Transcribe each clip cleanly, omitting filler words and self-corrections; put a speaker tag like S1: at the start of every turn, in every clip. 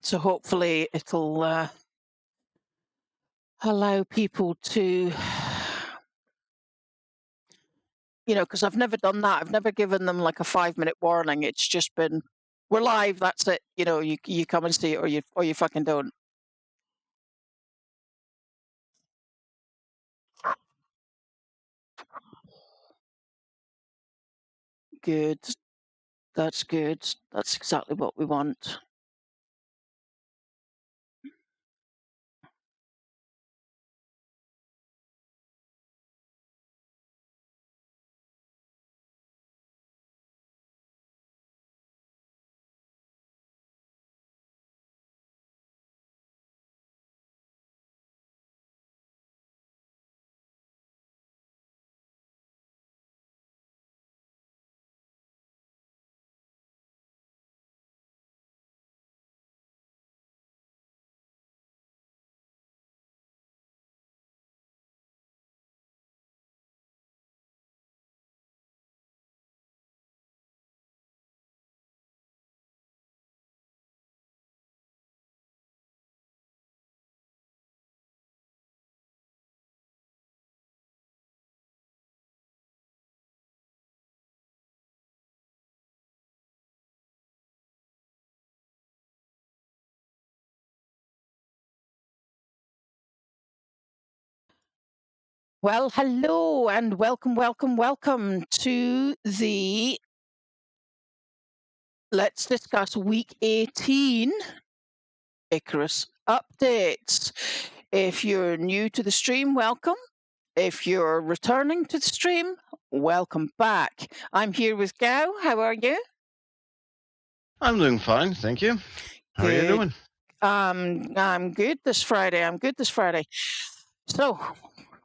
S1: So hopefully it'll allow people to, because I've never done that. I've never given them like a 5-minute warning. It's just been, we're live, that's it. You come and see it, or you fucking don't. Good. That's good. That's exactly what we want. Well, hello and welcome to the Let's Discuss Week 18 ICARUS updates. If you're new to the stream, welcome. If you're returning to the stream, welcome back. I'm here with Gao. How are you?
S2: I'm doing fine, thank you. How are you doing?
S1: I'm good this Friday. So,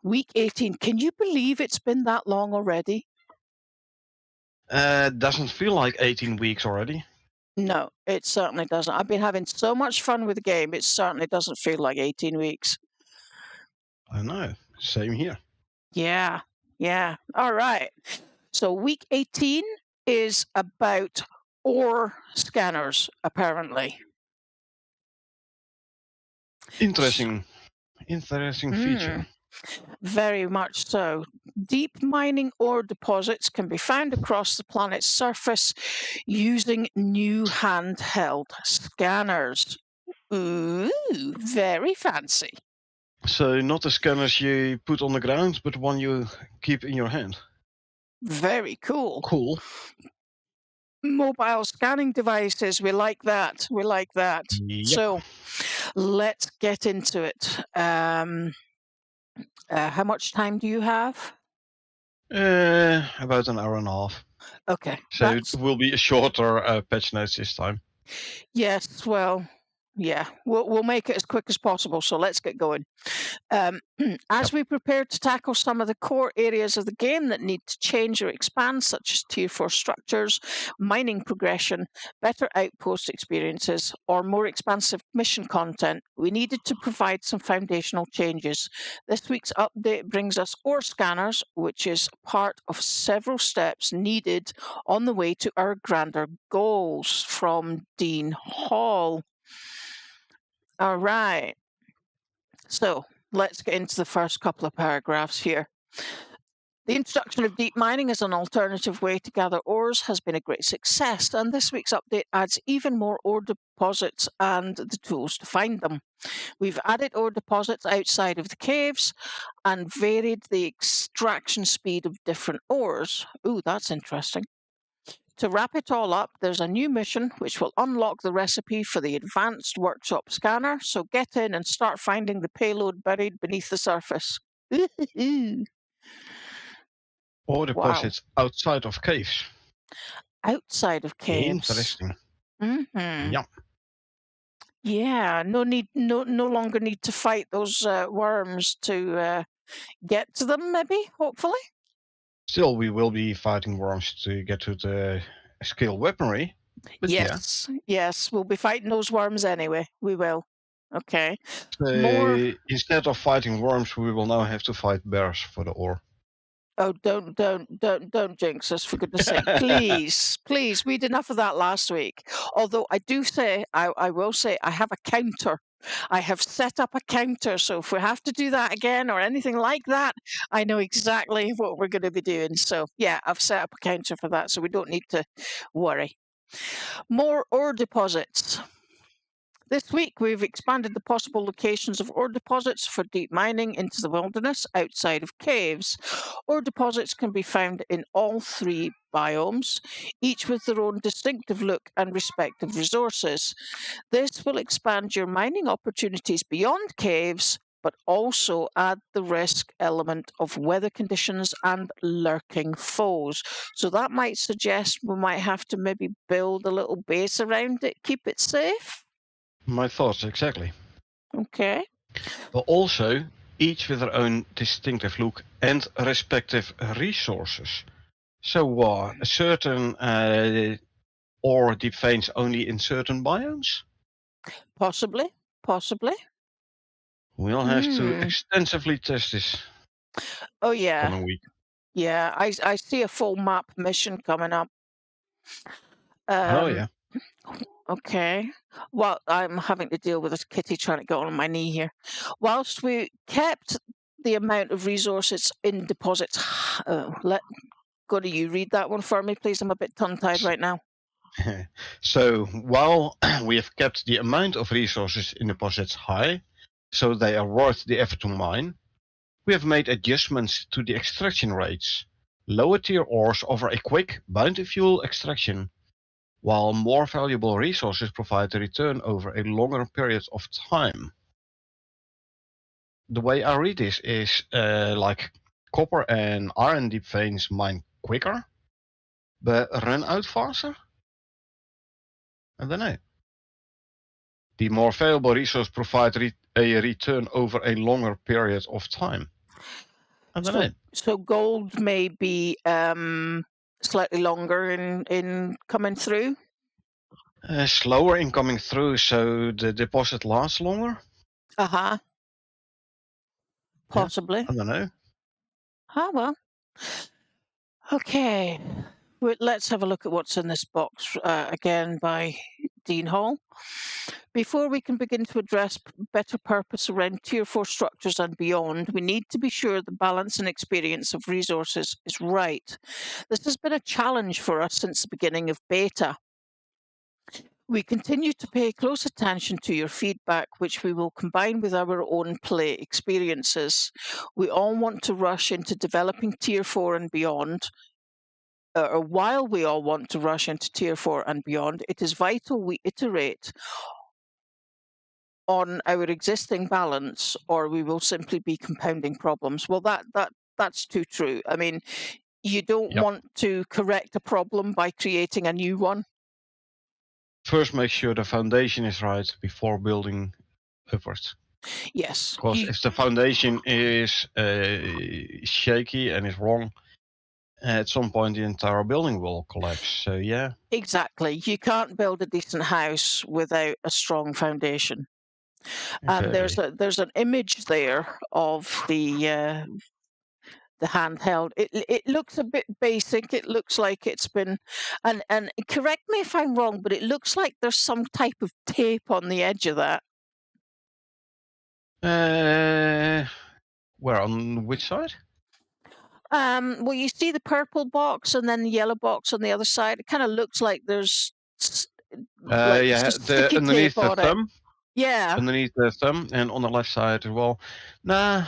S1: week 18. Can you believe it's been that long already?
S2: Doesn't feel like 18 weeks already.
S1: No, it certainly doesn't. I've been having so much fun with the game. It certainly doesn't feel like 18 weeks.
S2: I know. Same here.
S1: Yeah. All right. So week 18 is about ore scanners, apparently.
S2: Interesting feature.
S1: Very much so. Deep mining ore deposits can be found across the planet's surface using new handheld scanners. Ooh, very fancy.
S2: So not the scanners you put on the ground, but one you keep in your hand.
S1: Very cool.
S2: Cool.
S1: Mobile scanning devices, we like that.
S2: Yep.
S1: So let's get into it. How much time do you have?
S2: About an hour and a half.
S1: Okay.
S2: So it will be a shorter patch notes this time.
S1: Yes, well, yeah, we'll make it as quick as possible, so let's get going. As we prepare to tackle some of the core areas of the game that need to change or expand, such as Tier 4 structures, mining progression, better outpost experiences, or more expansive mission content, we needed to provide some foundational changes. This week's update brings us ore scanners, which is part of several steps needed on the way to our grander goals, from Dean Hall. All right. So let's get into the first couple of paragraphs here. The introduction of deep mining as an alternative way to gather ores has been a great success, and this week's update adds even more ore deposits and the tools to find them. We've added ore deposits outside of the caves and varied the extraction speed of different ores. Ooh, that's interesting. To wrap it all up, there's a new mission which will unlock the recipe for the advanced workshop scanner, so get in and start finding the payload buried beneath the surface.
S2: Ore deposits outside of caves.
S1: Outside of caves.
S2: Interesting.
S1: Mm-hmm.
S2: Yeah.
S1: Yeah, no longer need to fight those worms to get to them, maybe, hopefully.
S2: Still, we will be fighting worms to get to the scale weaponry. But
S1: yes, we'll be fighting those worms anyway. We will. Okay.
S2: So instead of fighting worms, we will now have to fight bears for the ore.
S1: Oh, don't jinx us, for goodness sake. Please, please. We'd enough of that last week. Although I will say, I have a counter. I have set up a counter. So if we have to do that again or anything like that, I know exactly what we're going to be doing. So yeah, I've set up a counter for that. So we don't need to worry. More ore deposits. This week, we've expanded the possible locations of ore deposits for deep mining into the wilderness outside of caves. Ore deposits can be found in all 3 biomes, each with their own distinctive look and respective resources. This will expand your mining opportunities beyond caves, but also add the risk element of weather conditions and lurking foes. So that might suggest we might have to maybe build a little base around it, keep it safe.
S2: My thoughts, exactly.
S1: Okay.
S2: But also, each with their own distinctive look and respective resources. So, a certain ore deep veins only in certain biomes?
S1: Possibly.
S2: We'll have to extensively test this
S1: Oh yeah.
S2: coming week.
S1: Yeah, I see a full map mission coming up.
S2: Oh yeah.
S1: Okay. Well, I'm having to deal with this kitty trying to get on my knee here. Whilst we kept the amount of resources in deposits, go to you read that one for me, please. I'm a bit tongue-tied right now.
S2: So while we have kept the amount of resources in deposits high, so they are worth the effort to mine, we have made adjustments to the extraction rates. Lower tier ores offer a quick bounty fuel extraction, while more valuable resources provide a return over a longer period of time. The way I read this is like copper and iron deep veins mine quicker, but run out faster? I don't know. The more valuable resource provide a return over a longer period of time. I don't know.
S1: So gold may be slightly longer in coming through?
S2: Slower in coming through, so the deposit lasts longer?
S1: Uh-huh. Possibly.
S2: I don't know.
S1: Well. Okay. Let's have a look at what's in this box again by Dean Hall. Before we can begin to address better purpose around Tier 4 structures and beyond, we need to be sure the balance and experience of resources is right. This has been a challenge for us since the beginning of beta. We continue to pay close attention to your feedback, which we will combine with our own play experiences. We all want to rush into developing Tier 4 and beyond. Or while we all want to rush into Tier 4 and beyond, it is vital we iterate on our existing balance, or we will simply be compounding problems. Well, that's too true. I mean, you don't want to correct a problem by creating a new one.
S2: First, make sure the foundation is right before building upwards.
S1: Yes.
S2: Because if the foundation is shaky and is wrong, at some point the entire building will collapse. So yeah.
S1: Exactly. You can't build a decent house without a strong foundation. And there's an image there of the handheld. It looks a bit basic. It looks like it's been, and correct me if I'm wrong, but it looks like there's some type of tape on the edge of that.
S2: Where, on which side?
S1: Well, you see the purple box and then the yellow box on the other side. It kind of looks like there's
S2: underneath the thumb.
S1: Yeah.
S2: Underneath the thumb and on the left side as well. Nah.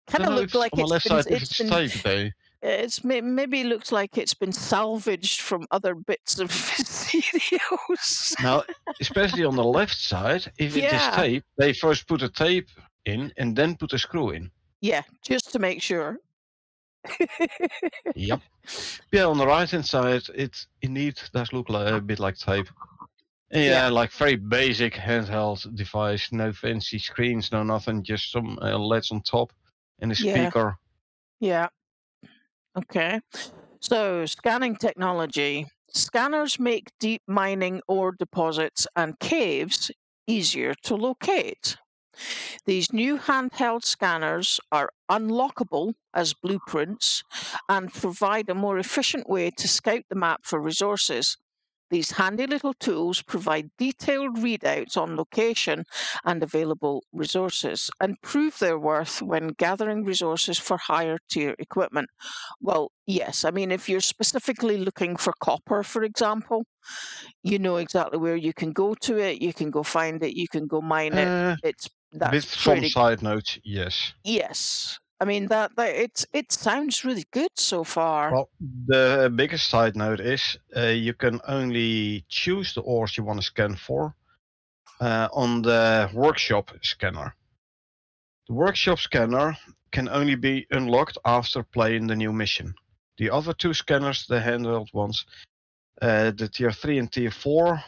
S1: Kind of looks like
S2: on the left side if it's taped though.
S1: It's maybe looks like it's been salvaged from other bits of videos.
S2: Now, especially on the left side, if it is tape, they first put a tape in and then put a screw in.
S1: Yeah, just to make sure.
S2: Yep. Yeah, on the right hand side, it indeed does look like a bit like tape. Yeah, like very basic handheld device, no fancy screens, no nothing, just some LEDs on top and a speaker.
S1: Yeah. Okay. So, scanning technology. Scanners make deep mining ore deposits and caves easier to locate. These new handheld scanners are unlockable as blueprints and provide a more efficient way to scout the map for resources. These handy little tools provide detailed readouts on location and available resources and prove their worth when gathering resources for higher tier equipment. Well, yes, I mean, if you're specifically looking for copper, for example, you know exactly where you can go to it, you can go find it, you can go mine it. That's
S2: With some
S1: pretty,
S2: side notes, yes.
S1: yes. I mean, it sounds really good so far.
S2: Well, the biggest side note is you can only choose the ores you want to scan for on the workshop scanner. The workshop scanner can only be unlocked after playing the new mission. The other two scanners, the handheld ones, the tier 3 and tier 4,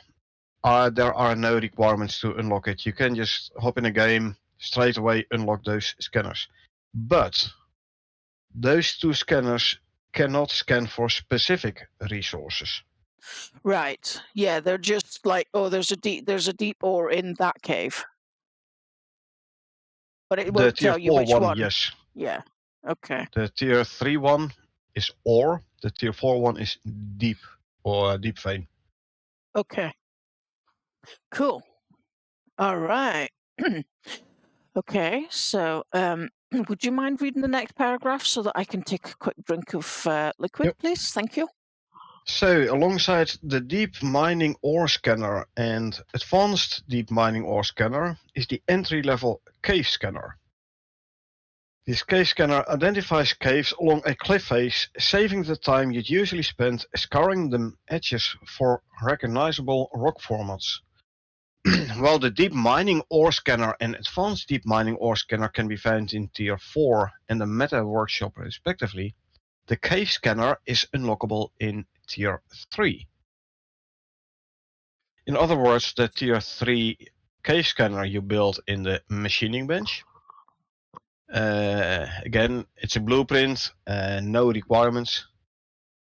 S2: there are no requirements to unlock it. You can just hop in a game, straight away unlock those scanners. But those two scanners cannot scan for specific resources.
S1: Right. Yeah, they're just like, oh, there's a deep ore in that cave. But it won't tell you which one.
S2: Yes.
S1: Yeah. Okay.
S2: The tier 3 one is ore. The tier 4 one is deep or deep vein.
S1: Okay. Cool. All right. Okay, so would you mind reading the next paragraph so that I can take a quick drink of liquid,
S2: Yep.
S1: please? Thank you.
S2: So, alongside the deep mining ore scanner and advanced deep mining ore scanner is the entry-level cave scanner. This cave scanner identifies caves along a cliff face, saving the time you'd usually spend scouring the edges for recognizable rock formats. While the deep mining ore scanner and advanced deep mining ore scanner can be found in tier 4 and the meta workshop respectively, the cave scanner is unlockable in tier 3. In other words, the tier 3 cave scanner you build in the machining bench. Again, it's a blueprint, no requirements.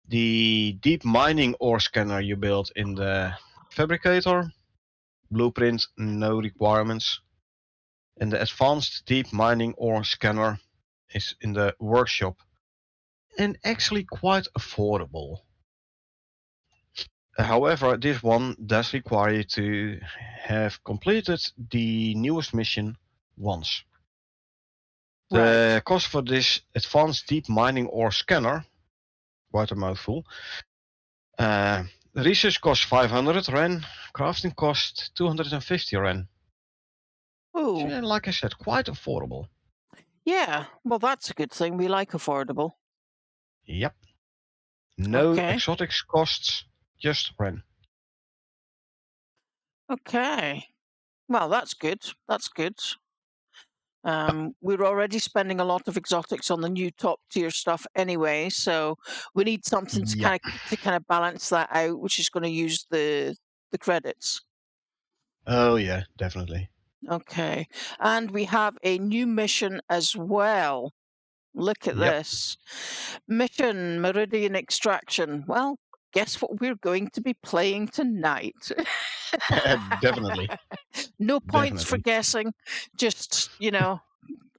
S2: The deep mining ore scanner you build in the fabricator. Blueprint, no requirements. And the advanced deep mining ore scanner is in the workshop and actually quite affordable. However, this one does require you to have completed the newest mission once. The cost for this advanced deep mining ore scanner, quite a mouthful, research costs 500 Ren, crafting cost 250 Ren.
S1: Oh.
S2: So, like I said, quite affordable.
S1: Yeah, well, that's a good thing. We like affordable.
S2: Yep. No exotics costs, just Ren.
S1: Okay. Well, that's good. That's good. We're already spending a lot of exotics on the new top tier stuff anyway, so we need something to kind of balance that out, which is going to use the credits.
S2: Oh yeah, definitely.
S1: Okay, and we have a new mission as well. Look at this. Mission Meridian Extraction. Well, guess what we're going to be playing tonight?
S2: Definitely.
S1: No points for guessing. Just,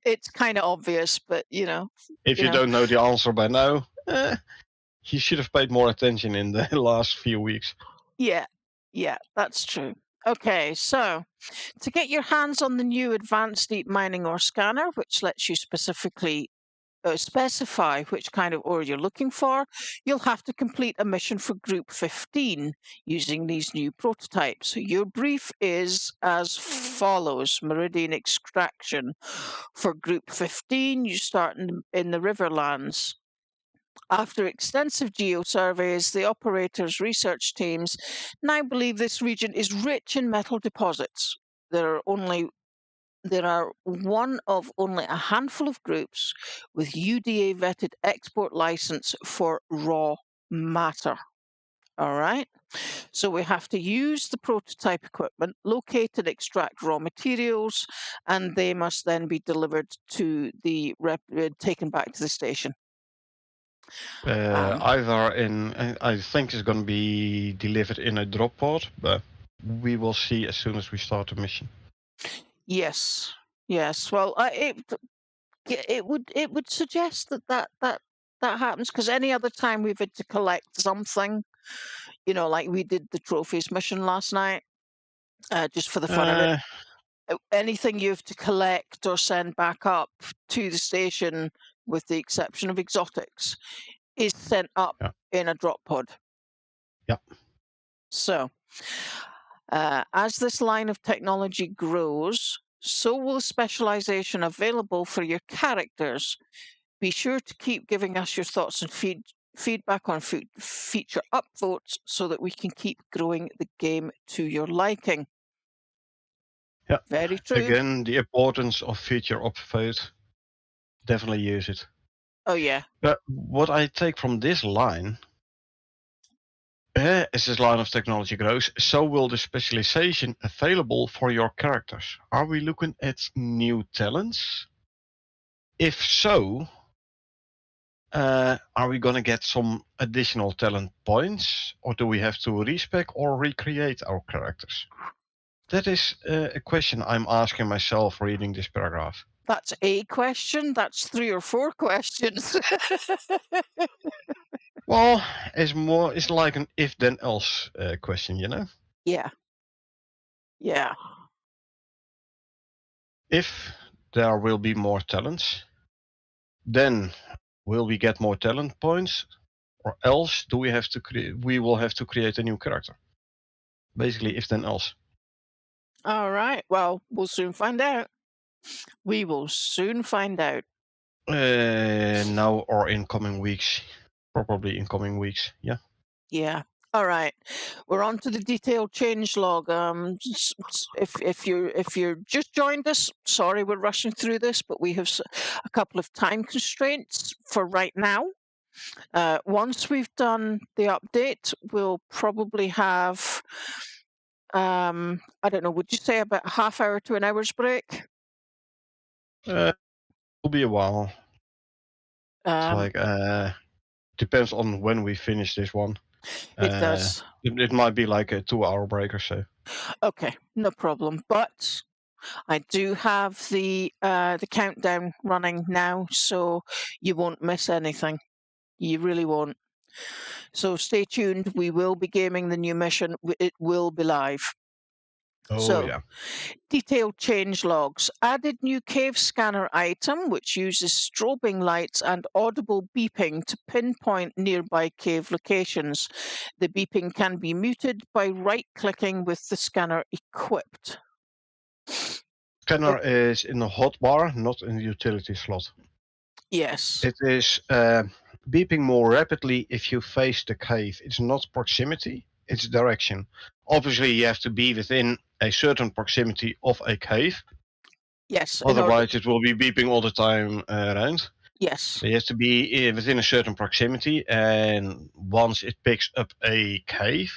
S1: it's kind of obvious, but,
S2: If you don't know the answer by now, you should have paid more attention in the last few weeks.
S1: Yeah, that's true. Okay, so to get your hands on the new advanced deep mining ore scanner, which lets you specifically specify which kind of ore you're looking for, you'll have to complete a mission for Group 15 using these new prototypes. Your brief is as follows. Meridian Extraction. For Group 15, you start in the Riverlands. After extensive geo-surveys, the operators' research teams now believe this region is rich in metal deposits. There are one of only a handful of groups with UDA-vetted export license for raw matter. All right, so we have to use the prototype equipment, locate and extract raw materials, and they must then be delivered to taken back to the station.
S2: Either I think it's going to be delivered in a drop pod, but we will see as soon as we start the mission.
S1: Yes. Yes. Well, it would suggest that happens, because any other time we've had to collect something, like we did the trophies mission last night, just for the fun of it. Anything you have to collect or send back up to the station, with the exception of exotics, is sent up in a drop pod.
S2: Yep.
S1: So, as this line of technology grows, so will the specialization available for your characters. Be sure to keep giving us your thoughts and feedback on feature upvotes so that we can keep growing the game to your liking.
S2: Yeah.
S1: Very true.
S2: Again, the importance of feature upvote. Definitely use it.
S1: Oh, yeah.
S2: But what I take from this line, as this line of technology grows, so will the specialization available for your characters. Are we looking at new talents? If so, are we going to get some additional talent points, or do we have to respec or recreate our characters? That is a question I'm asking myself reading this paragraph.
S1: That's a question. That's 3 or 4 questions.
S2: Well, it's like an if then else question,
S1: Yeah. Yeah.
S2: If there will be more talents, then will we get more talent points, or else do we will have to create a new character? Basically, if then else.
S1: All right. Well, we'll soon find out. We will soon find out.
S2: Now or in coming weeks. Probably in coming weeks, yeah.
S1: Yeah. All right. We're on to the detailed change log. If you're just joined us, sorry we're rushing through this, but we have a couple of time constraints for right now. Once we've done the update, we'll probably have, I don't know, would you say about a half hour to an hour's break?
S2: It'll be a while. It's depends on when we finish this one.
S1: It does.
S2: It might be like a 2-hour break or so.
S1: Okay, no problem. But I do have the countdown running now, so you won't miss anything. You really won't. So stay tuned. We will be gaming the new mission. It will be live.
S2: Oh, yeah.
S1: Detailed change logs. Added new cave scanner item, which uses strobing lights and audible beeping to pinpoint nearby cave locations. The beeping can be muted by right-clicking with the scanner equipped.
S2: Scanner is in the hotbar, not in the utility slot.
S1: Yes.
S2: It is beeping more rapidly if you face the cave. It's not proximity, it's direction. Obviously, you have to be within a certain proximity of a cave.
S1: Yes.
S2: Otherwise, it will be beeping all the time around.
S1: Yes.
S2: So you have to be within a certain proximity, and once it picks up a cave,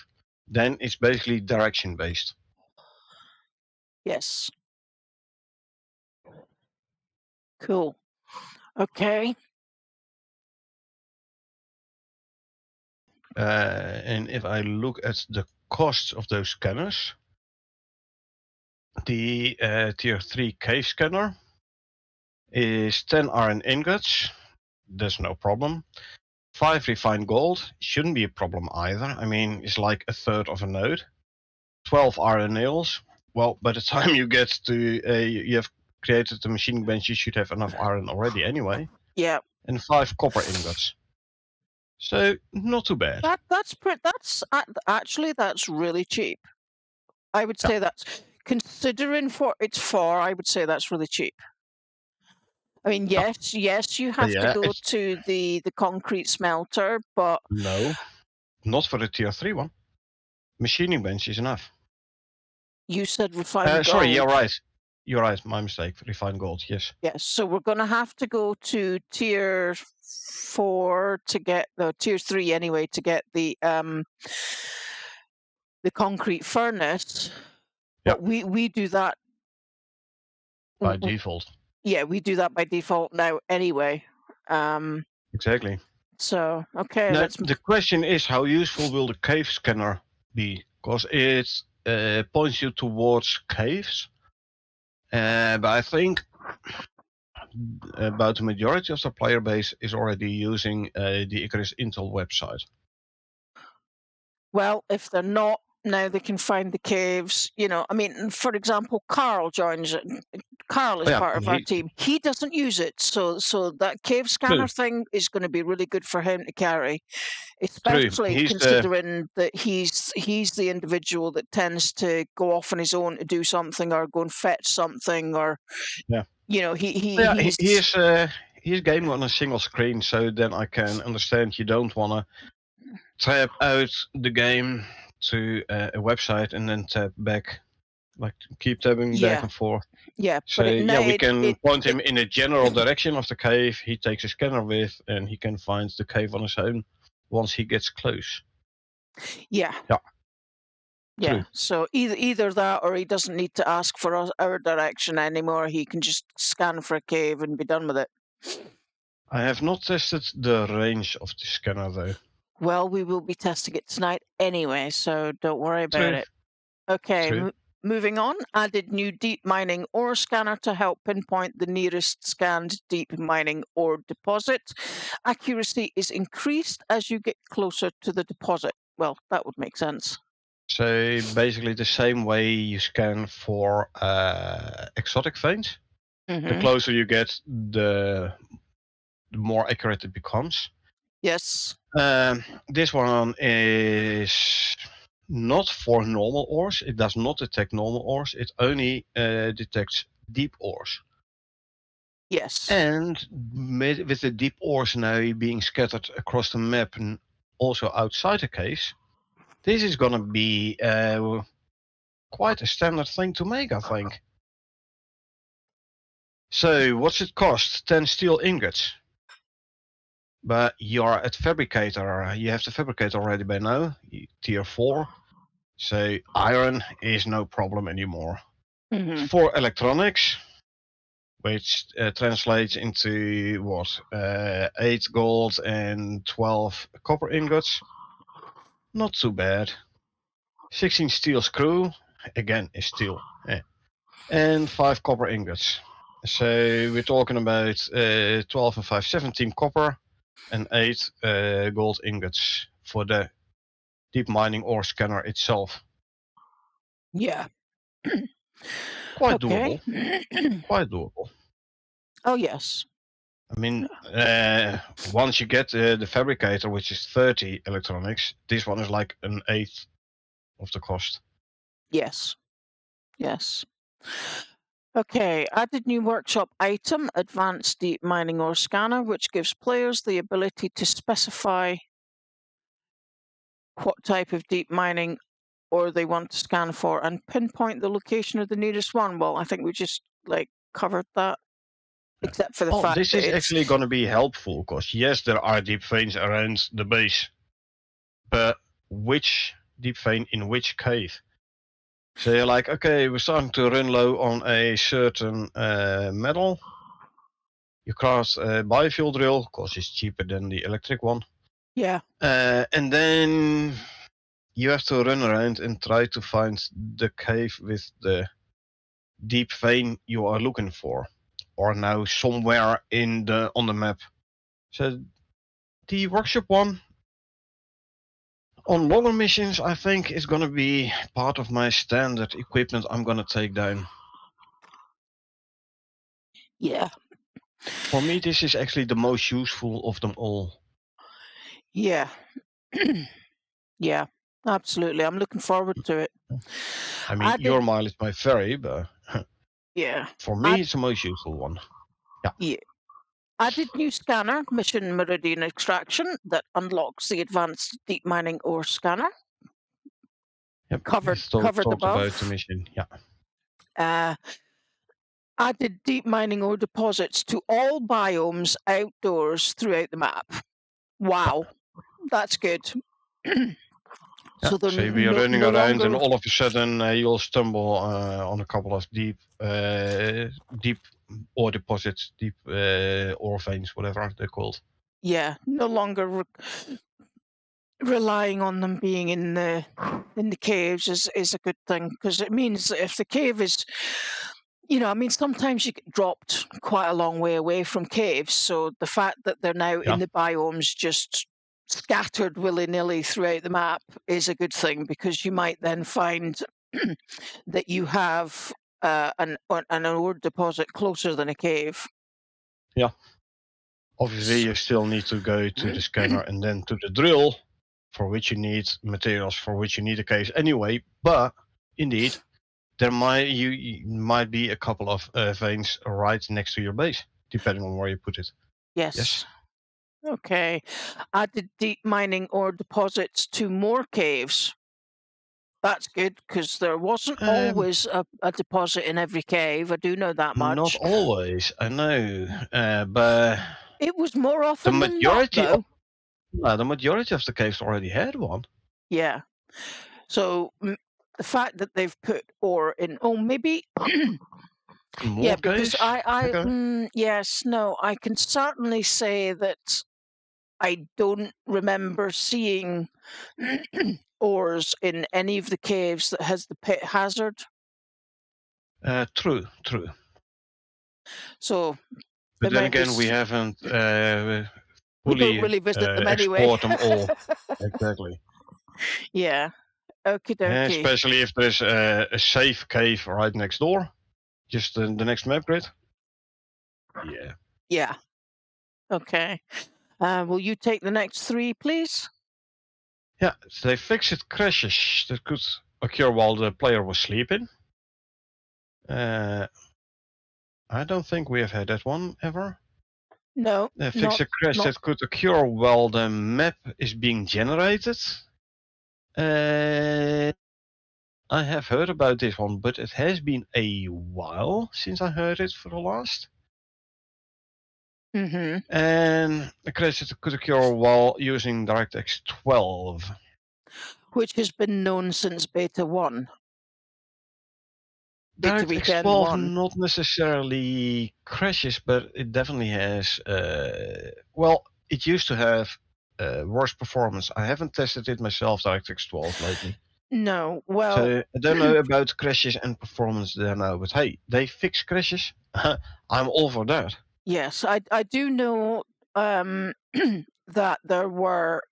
S2: then it's basically direction based.
S1: Yes. Cool. Okay.
S2: And if I look at the costs of those scanners, the tier 3 cave scanner is 10 iron ingots. That's no problem. 5 refined gold shouldn't be a problem either. I mean, it's like a third of a node. 12 iron nails. Well, by the time you get to you have created the machining bench, you should have enough iron already anyway.
S1: Yeah.
S2: And 5 copper ingots. So not too bad.
S1: That's actually that's really cheap. I would say that's, considering for it's 4, I would say that's really cheap. I mean, yes, you have to go to the concrete smelter, but
S2: no, not for the tier 3 one. Machining bench is enough.
S1: You said refined gold.
S2: Sorry, you're right. You're right. My mistake. Refined gold. Yes.
S1: Yes. So we're going to have to go to tier 4 to get tier 3 anyway to get the concrete furnace. But we do that
S2: by default.
S1: Yeah, we do that by default now anyway.
S2: Exactly.
S1: So, okay.
S2: Now, the question is, how useful will the cave scanner be? Because it points you towards caves. But I think about the majority of the player base is already using the ICARUS Intel website.
S1: Well, if they're not, now they can find the caves. You know, I mean, for example, Carl joins it. Carl is part of our team. He doesn't use it, so that cave scanner thing is going to be really good for him to carry, especially considering that he's the individual that tends to go off on his own to do something or go and fetch something, or you know,
S2: he's gaming on a single screen, so then I can understand you don't want to tap out the game to a website and then tap back, like keep tapping back and forth.
S1: Yeah.
S2: So we can point him in a general direction of the cave. He takes a scanner with, and he can find the cave on his own once he gets close.
S1: Yeah.
S2: True.
S1: So either that, or he doesn't need to ask for our direction anymore. He can just scan for a cave and be done with it.
S2: I have not tested the range of the scanner though.
S1: Well, we will be testing it tonight anyway, so don't worry about it. Okay, moving on. Added new deep mining ore scanner to help pinpoint the nearest scanned deep mining ore deposit. Accuracy is increased as you get closer to the deposit. Well, that would make sense.
S2: So basically the same way you scan for exotic veins. The closer you get, the more accurate it becomes.
S1: Yes.
S2: This one is not for normal ores. It does not detect normal ores. It only detects deep ores.
S1: Yes.
S2: And with the deep ores now being scattered across the map and also outside the case, this is going to be quite a standard thing to make, I think. So what's it cost? 10 steel ingots. But you're at fabricator. You have the fabricator already by now, tier 4. So iron is no problem anymore. For electronics, which translates into what? 8 gold and 12 copper ingots. Not too bad. 16 steel screw, again is steel. And 5 copper ingots. So we're talking about 12 and 5, 17 copper. And 8 gold ingots for the deep mining ore scanner itself.
S1: Yeah.
S2: Quite doable. Quite doable.
S1: Oh, yes.
S2: I mean, once you get the fabricator, which is 30 electronics, this one is like an 1/8 of the cost.
S1: Yes. Yes. Okay, added new workshop item, advanced deep mining ore scanner, which gives players the ability to specify what type of deep mining ore they want to scan for and pinpoint the location of the nearest one. Well, I think we just covered that, except for the fact
S2: this is actually going to be helpful because yes, there are deep veins around the base, but which deep vein in which cave? So you're like, okay, we're starting to run low on a certain metal. You craft a biofuel drill because it's cheaper than the electric one.
S1: Yeah.
S2: And then you have to run around and try to find the cave with the deep vein you are looking for, or now somewhere on the map. So the workshop one on longer missions, I think, is going to be part of my standard equipment I'm going to take down.
S1: Yeah.
S2: For me, this is actually the most useful of them all.
S1: Yeah. Yeah, absolutely. I'm looking forward to it.
S2: I mean, your mileage might vary, but
S1: yeah,
S2: for me, it's the most useful one.
S1: Yeah. Added new scanner, mission Meridian Extraction, that unlocks the advanced deep mining ore scanner.
S2: Yep,
S1: covered
S2: above.
S1: About
S2: the mission, yeah.
S1: Added deep mining ore deposits to all biomes outdoors throughout the map. Wow, that's good.
S2: So we are running around and all of a sudden you'll stumble on a couple of deep ore deposits, deep ore veins, whatever they're called.
S1: Yeah, no longer relying on them being in the caves is a good thing, because it means that if the cave is You know, I mean, sometimes you get dropped quite a long way away from caves, so the fact that they're now
S2: Yeah.
S1: in the biomes just scattered willy-nilly throughout the map is a good thing, because you might then find that you have an ore deposit closer than a cave.
S2: Yeah. Obviously, you still need to go to the scanner and then to the drill, for which you need materials, for which you need a case anyway. But indeed, there you might be a couple of veins right next to your base, depending on where you put it.
S1: Yes. Okay. Added deep mining ore deposits to more caves. That's good, because there wasn't always a deposit in every cave. I do know that much.
S2: Not always, I know, but
S1: It was more
S2: the
S1: often than not,
S2: majority
S1: though.
S2: the majority of the caves already had one.
S1: Yeah. So the fact that they've put ore in, maybe.
S2: More
S1: Yeah, because
S2: caves?
S1: I
S2: Okay.
S1: yes, no, I can certainly say that I don't remember seeing ores in any of the caves that has the pit hazard.
S2: True.
S1: So
S2: But then again, we haven't
S1: we don't
S2: fully
S1: really visit them anyway.
S2: explored them all. Exactly.
S1: Yeah. Okie dokie.
S2: Especially if there's a safe cave right next door, just the next map grid. Yeah.
S1: Yeah. Okay. Will you take the next 3, please?
S2: Yeah, they fixed crashes that could occur while the player was sleeping. I don't think we have had that one ever.
S1: No.
S2: They fixed a crash that could occur while the map is being generated. I have heard about this one, but it has been a while since I heard it for the last.
S1: Mm-hmm.
S2: And a crash that could occur while using DirectX 12.
S1: Which has been known since Beta 1.
S2: DirectX 12 not necessarily crashes, but it definitely has, well, it used to have worse performance. I haven't tested it myself, DirectX 12, lately.
S1: No, well...
S2: So I don't know about crashes and performance there now, but hey, they fix crashes. I'm all for that.
S1: Yes, I do know that there were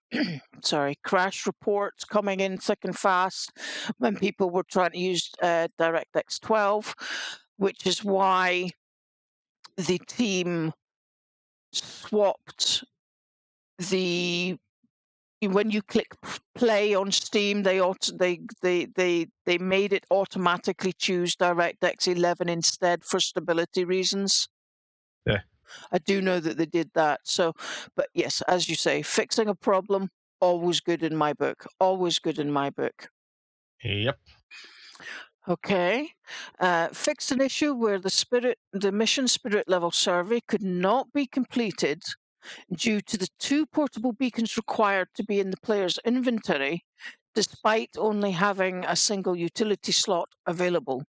S1: crash reports coming in thick and fast when people were trying to use DirectX 12, which is why the team swapped the... When you click play on Steam, they made it automatically choose DirectX 11 instead for stability reasons.
S2: Yeah.
S1: I do know that they did that. So, but yes, as you say, fixing a problem, always good in my book. Always good in my book.
S2: Yep.
S1: Okay. Fixed an issue where the mission spirit level survey could not be completed due to the 2 portable beacons required to be in the player's inventory, despite only having a single utility slot available.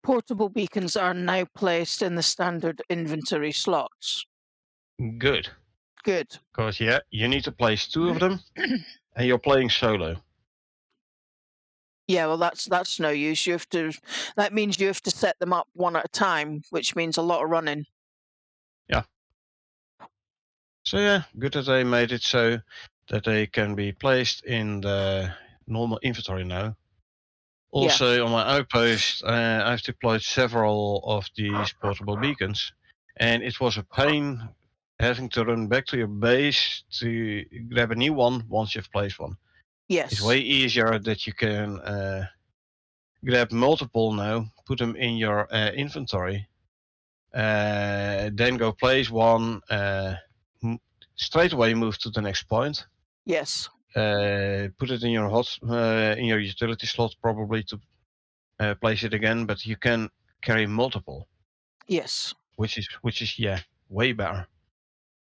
S1: Portable beacons are now placed in the standard inventory slots.
S2: Good.
S1: Good.
S2: Because, yeah, you need to place 2 of them, and you're playing solo.
S1: Yeah, well, that's no use. That means you have to set them up one at a time, which means a lot of running.
S2: Yeah. So yeah, good that they made it so that they can be placed in the normal inventory now. Also, on my outpost, I've deployed several of these portable beacons, and it was a pain having to run back to your base to grab a new one once you've placed one.
S1: Yes.
S2: It's way easier that you can grab multiple now, put them in your inventory, then go place one, straight away move to the next point.
S1: Yes.
S2: Put it in your utility slot probably to place it again, but you can carry multiple.
S1: Yes.
S2: Which is yeah, way better.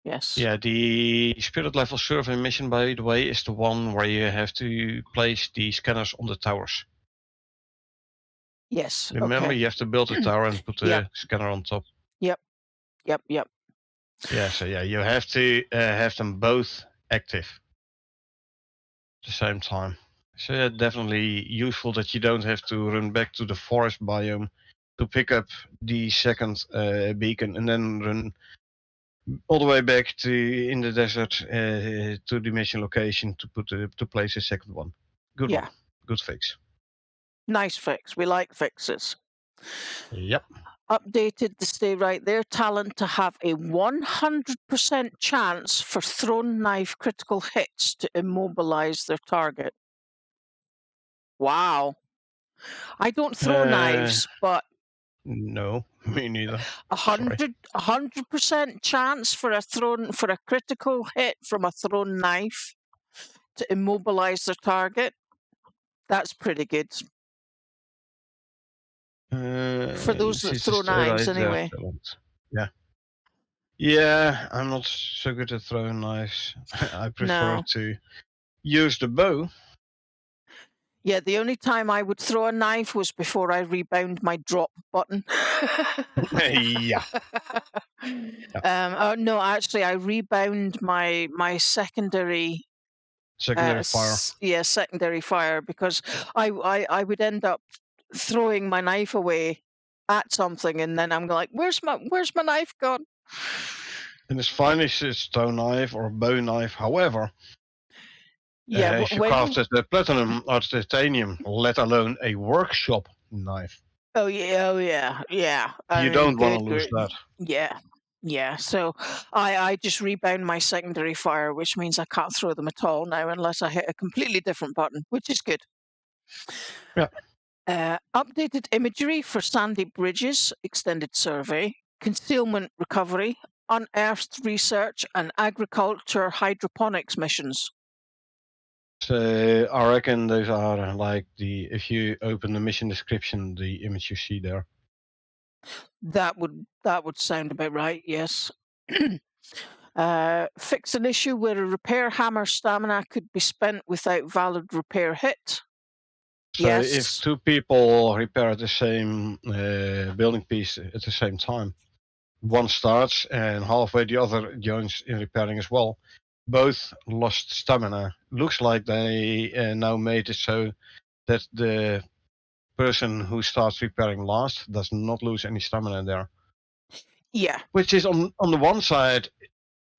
S1: Yes.
S2: Yeah, the spirit level survey mission, by the way, is the one where you have to place the scanners on the towers.
S1: Yes.
S2: Remember, you have to build a tower and put the scanner on top.
S1: Yep.
S2: Yeah, so yeah, you have to have them both active at the same time. So yeah, definitely useful that you don't have to run back to the forest biome to pick up the second beacon and then run all the way back to in the desert to the mission location to place a second one. Good one. Good fix.
S1: Nice fix. We like fixes.
S2: Yep.
S1: Updated to stay right there. Talent to have a 100% chance for thrown knife critical hits to immobilize their target. Wow. I don't throw knives, but
S2: no, me neither.
S1: 100% chance for a critical hit from a thrown knife to immobilize their target. That's pretty good. For those that throw knives, anyway.
S2: Yeah. Yeah, I'm not so good at throwing knives. I prefer to use the bow.
S1: Yeah, the only time I would throw a knife was before I rebound my drop button.
S2: Yeah.
S1: No, actually, I rebound my secondary
S2: fire.
S1: Yeah, secondary fire, because I would end up throwing my knife away at something, and then I'm like, where's my knife gone?
S2: And it's fine if it's a stone knife or a bow knife. However, if you crafted the platinum or titanium, let alone a workshop knife.
S1: Oh yeah.
S2: You don't want to lose that.
S1: Yeah. So I just rebound my secondary fire, which means I can't throw them at all now unless I hit a completely different button, which is good.
S2: Yeah.
S1: Updated imagery for sandy bridges, extended survey, concealment recovery, unearthed research, and agriculture hydroponics missions.
S2: So I reckon those are like if you open the mission description, the image you see there.
S1: That would sound about right, yes. Fix an issue where a repair hammer stamina could be spent without valid repair hit.
S2: So if two people repair the same building piece at the same time, one starts and halfway the other joins in repairing as well, both lost stamina. Looks like they now made it so that the person who starts repairing last does not lose any stamina there.
S1: Yeah.
S2: Which is on the one side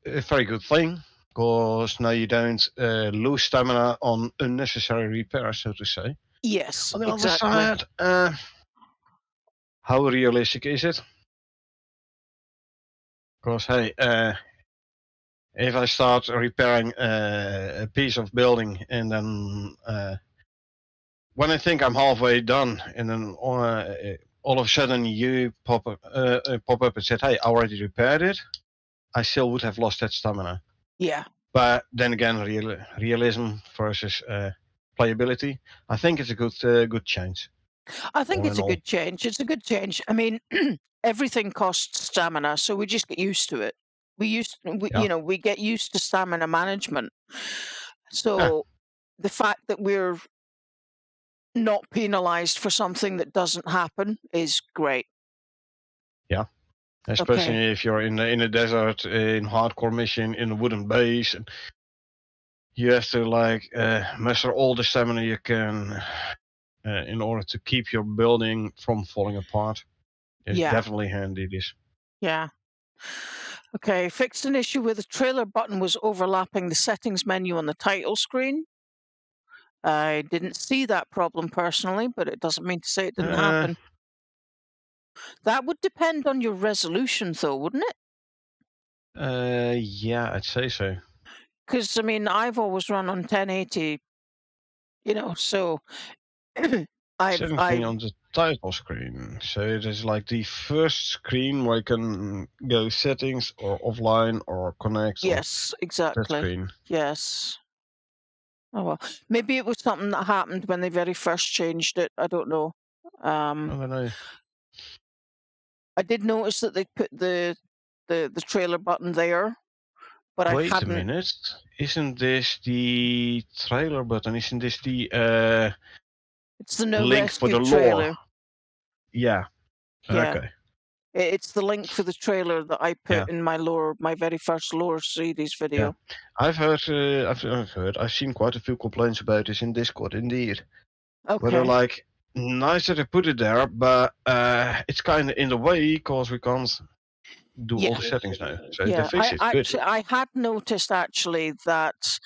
S2: a very good thing, because now you don't lose stamina on unnecessary repairs, so to say.
S1: Yes,
S2: on the other side, how realistic is it? Because hey, if I start repairing a piece of building and then when I think I'm halfway done, and then all of a sudden you pop up and said, "Hey, I already repaired it," I still would have lost that stamina.
S1: Yeah.
S2: But then again, realism versus playability, I think it's a good change.
S1: I think it's a good change. It's a good change. I mean, everything costs stamina, so we just get used to it. We get used to stamina management. So the fact that we're not penalized for something that doesn't happen is great.
S2: Yeah. Especially if you're in a desert, in hardcore mission, in a wooden base, and you have to muster all the stamina you can in order to keep your building from falling apart. It's definitely handy, this.
S1: Yeah. Okay, fixed an issue where the trailer button was overlapping the settings menu on the title screen. I didn't see that problem personally, but it doesn't mean to say it didn't happen. That would depend on your resolution, though, wouldn't
S2: it? Yeah, I'd say so.
S1: Because, I mean, I've always run on 1080, so
S2: I've on the title screen. So it is like the first screen where you can go settings or offline or connect.
S1: Yes, exactly.
S2: That screen.
S1: Yes. Oh well, maybe it was something that happened when they very first changed it. I don't know.
S2: I don't know.
S1: I did notice that they put the trailer button there, but
S2: wait a minute. Isn't this the trailer button? Isn't this the
S1: it's the no
S2: link
S1: rescue
S2: for the
S1: trailer.
S2: lore? Yeah. Okay.
S1: It's the link for the trailer that I put in my very first lore series video.
S2: Yeah. I've seen quite a few complaints about this in Discord, indeed.
S1: Okay.
S2: Where they're like, nice that they put it there, but it's kind of in the way because we can't do all the settings now. So they fix it. Good.
S1: I had noticed actually that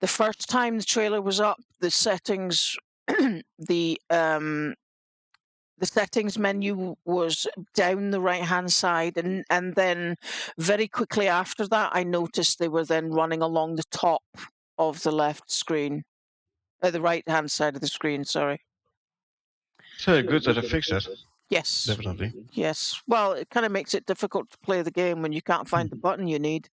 S1: the first time the trailer was up, the settings, the settings menu was down the right-hand side, and then very quickly after that, I noticed they were then running along the top of the left screen, the right-hand side of the screen. Sorry.
S2: So good that they fixed it.
S1: Yes.
S2: Definitely.
S1: Yes. Well, it kind of makes it difficult to play the game when you can't find the button you need.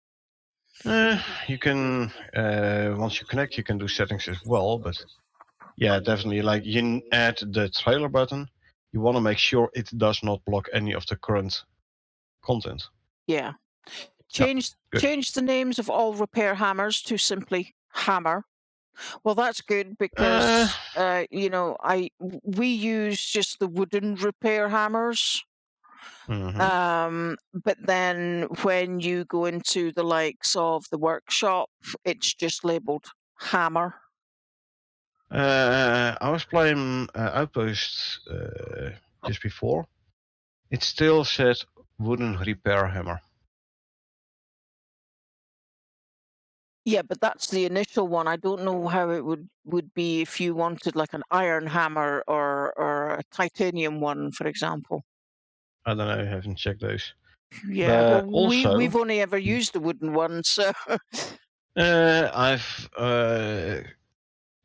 S2: You can once you connect, you can do settings as well, but yeah, definitely. Like you add the trailer button, you want to make sure it does not block any of the current content.
S1: Yeah. Change the names of all repair hammers to simply hammer. Well, that's good because we use just the wooden repair hammers. But then when you go into the likes of the workshop, it's just labeled hammer.
S2: I was playing Outpost just before. It still said wooden repair hammer.
S1: Yeah, but that's the initial one. I don't know how it would be if you wanted like an iron hammer or a titanium one, for example.
S2: I don't know. I haven't checked those.
S1: Yeah, but well, we've only ever used the wooden one, so.
S2: I've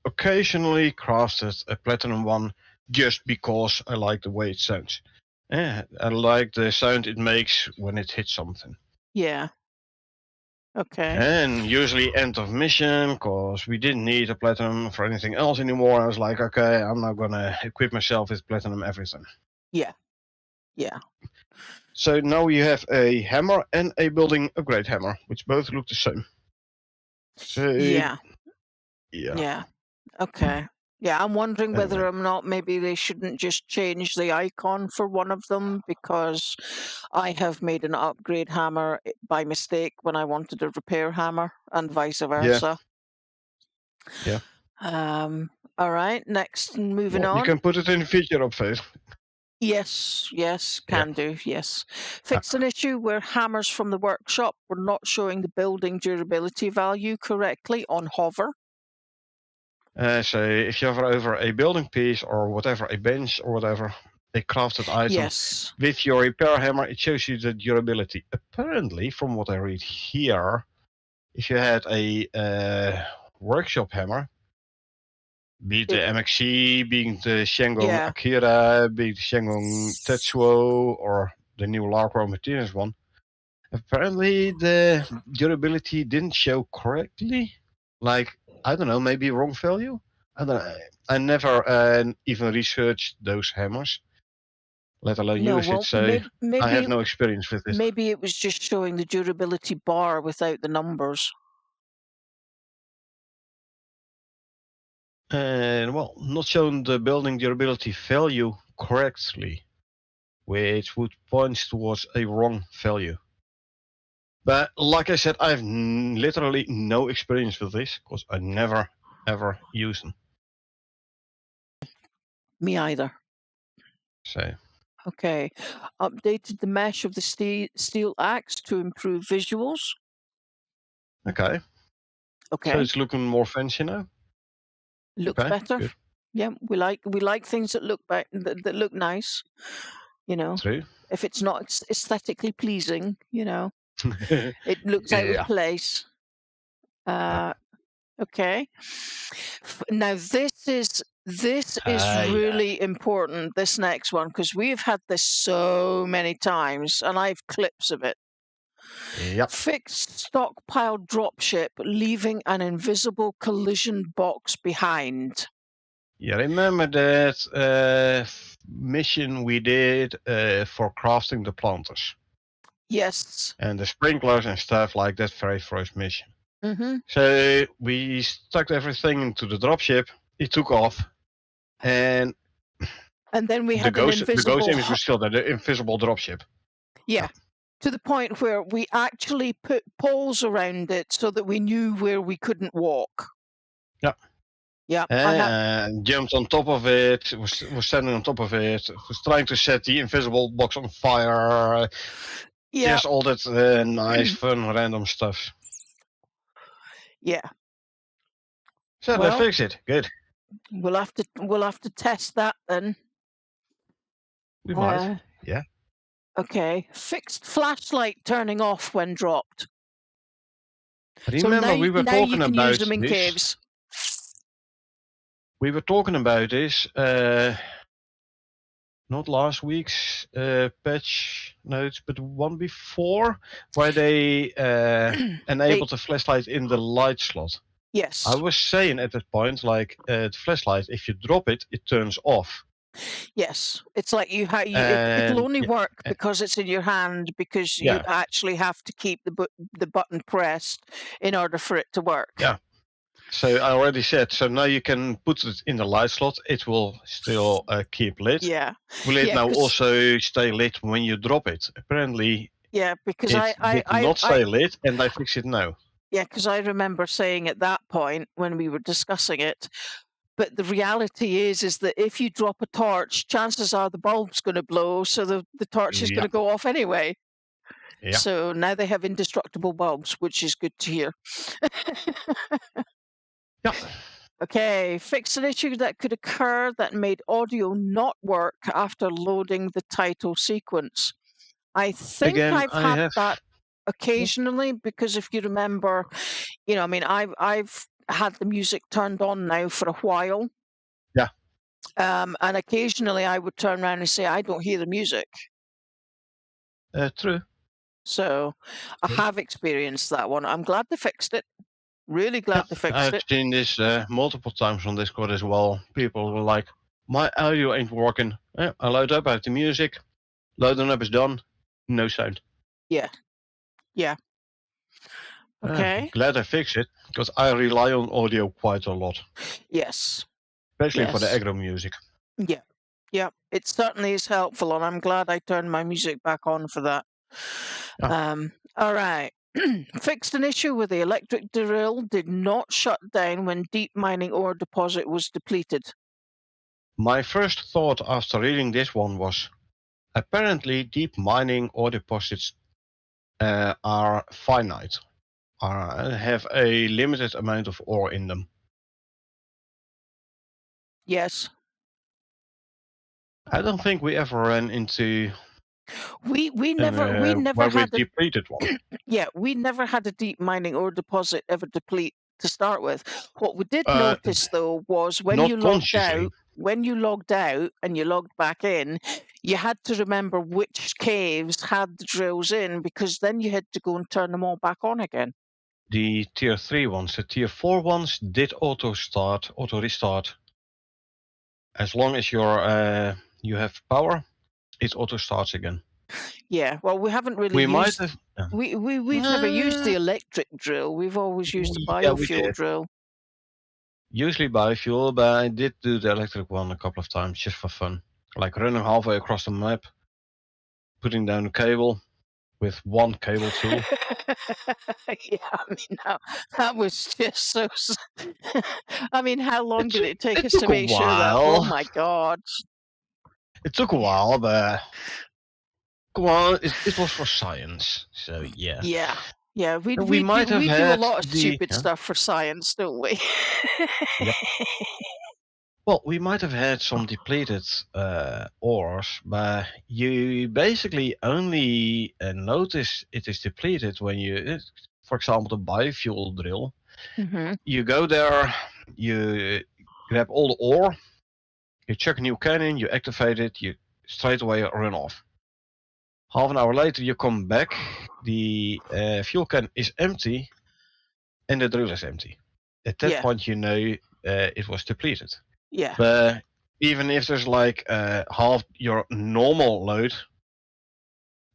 S2: occasionally crafted a platinum one just because I like the way it sounds. I like the sound it makes when it hits something.
S1: Yeah. Okay.
S2: And usually end of mission, because we didn't need a platinum for anything else anymore. I was like, okay, I'm not going to equip myself with platinum everything.
S1: Yeah. Yeah.
S2: So now you have a hammer and a building upgrade hammer, which both look the same. So,
S1: yeah.
S2: Yeah.
S1: Okay. Yeah, I'm wondering whether or not maybe they shouldn't just change the icon for one of them, because I have made an upgrade hammer by mistake when I wanted a repair hammer, and vice versa.
S2: Yeah.
S1: All right. Next, moving on.
S2: You can put it in the feature update.
S1: Yes, can do, yes. Fixed an issue where hammers from the workshop were not showing the building durability value correctly on hover.
S2: So if you hover over a building piece or whatever, a bench or whatever, a crafted item, with your repair hammer, it shows you the durability. Apparently, from what I read here, if you had a workshop hammer, be it the MXC, being the Shengon Akira, be it the Shengon Tetsuo, or the new Larkro Martinez one, apparently the durability didn't show correctly. Like, I don't know, maybe wrong value? I don't know. I never even researched those hammers, let alone use it, so I have no experience with this.
S1: Maybe it was just showing the durability bar without the numbers.
S2: Well, not showing the building durability value correctly, which would point towards a wrong value. But like I said, I have literally no experience with this, because I never, ever use them.
S1: Me either.
S2: So.
S1: Okay. Updated the mesh of the steel axe to improve visuals.
S2: Okay. So it's looking more fancy now?
S1: Looks better. Good. Yeah, we like things that look that look nice.
S2: True.
S1: If it's not aesthetically pleasing, it looks out of place. Okay. Now this is really important, this next one, because we've had this so many times, and I have clips of it.
S2: Yep.
S1: Fixed stockpile dropship, leaving an invisible collision box behind.
S2: Yeah, remember that mission we did for crafting the planters?
S1: Yes.
S2: And the sprinklers and stuff like that very first mission. So we stuck everything into the dropship. It took off, and
S1: then we had
S2: the ghost image was still there, the invisible dropship.
S1: Yeah. To the point where we actually put poles around it so that we knew where we couldn't walk.
S2: Yeah.
S1: Yeah, I have.
S2: Jumped on top of it, was standing on top of it, was trying to set the invisible box on fire.
S1: Yeah,
S2: Just all that nice, fun, random stuff.
S1: yeah.
S2: So they
S1: Well,
S2: fixed it. Good.
S1: we'll have to test that then.
S2: We might. Yeah.
S1: Okay. Fixed flashlight turning off when dropped.
S2: Remember,
S1: so
S2: we were
S1: now you
S2: talking
S1: can use
S2: about
S1: them in
S2: this.
S1: caves.
S2: We were talking about this. Not last week's patch notes, but the one before, where they enabled the flashlight in the light slot.
S1: Yes.
S2: I was saying at that point, like the flashlight, if you drop it, it turns off.
S1: Yes, it's like it'll only work
S2: yeah.
S1: because it's in your hand, because
S2: Yeah.
S1: you actually have to keep the button pressed in order for it to work.
S2: Yeah. So I already said, so now you can put it in the light slot. It will still keep lit.
S1: Yeah.
S2: Will it now also stay lit when you drop it? Apparently,
S1: yeah, because
S2: it did not stay lit, and I fix it now.
S1: Yeah, because I remember saying at that point when we were discussing it, but the reality is that if you drop a torch, chances are the bulb's going to blow, so the torch is going to go off anyway.
S2: Yeah.
S1: So now they have indestructible bulbs, which is good to hear.
S2: Yeah.
S1: Okay, fix an issue that could occur that made audio not work after loading the title sequence. I think
S2: Again,
S1: I've had that occasionally, because if you remember, I've had the music turned on now for a while.
S2: Yeah.
S1: And occasionally I would turn around and say, I don't hear the music.
S2: True.
S1: So I have experienced that one. I'm glad they fixed it. Really glad they fixed it.
S2: I've seen this multiple times on Discord as well. People were like, my audio ain't working. I load up, I have the music. Loading up is done. No sound.
S1: Yeah. Yeah. Okay.
S2: Glad I fixed it, because I rely on audio quite a lot.
S1: Yes.
S2: Especially for the aggro music.
S1: Yeah. Yeah. It certainly is helpful, and I'm glad I turned my music back on for that. All right. Fixed an issue where the electric drill did not shut down when deep mining ore deposit was depleted.
S2: My first thought after reading this one was, apparently deep mining ore deposits are finite, have a limited amount of ore in them.
S1: Yes.
S2: I don't think we ever ran into.
S1: We never had
S2: a depleted one.
S1: Yeah, we never had a deep mining ore deposit ever deplete to start with. What we did notice though was when you logged out and you logged back in, you had to remember which caves had the drills in, because then you had to go and turn them all back on again.
S2: The tier 3 ones, the tier 4 ones did auto restart. As long as you have power, it auto starts again.
S1: Yeah, well, we haven't really. We've never used the electric drill. We've always used the biofuel drill.
S2: Usually biofuel, but I did do the electric one a couple of times just for fun. Like running halfway across the map, putting down a cable with one cable tool.
S1: Yeah, I mean, that was just so. I mean, how long did it take us to make sure that? Oh my God!
S2: It took a while, but come on, it was for science, so yeah.
S1: Yeah, we might have do a lot of stupid stuff for science, don't we?
S2: Yep. Well, we might have had some depleted ores, but you basically only notice it is depleted when you, for example, the biofuel drill.
S1: Mm-hmm.
S2: You go there, you grab all the ore, you chuck a new can in, you activate it, you straight away run off. Half an hour later, you come back, the fuel can is empty, and the drill is empty. At that point, you know it was depleted.
S1: Yeah.
S2: But even if there's like half your normal load,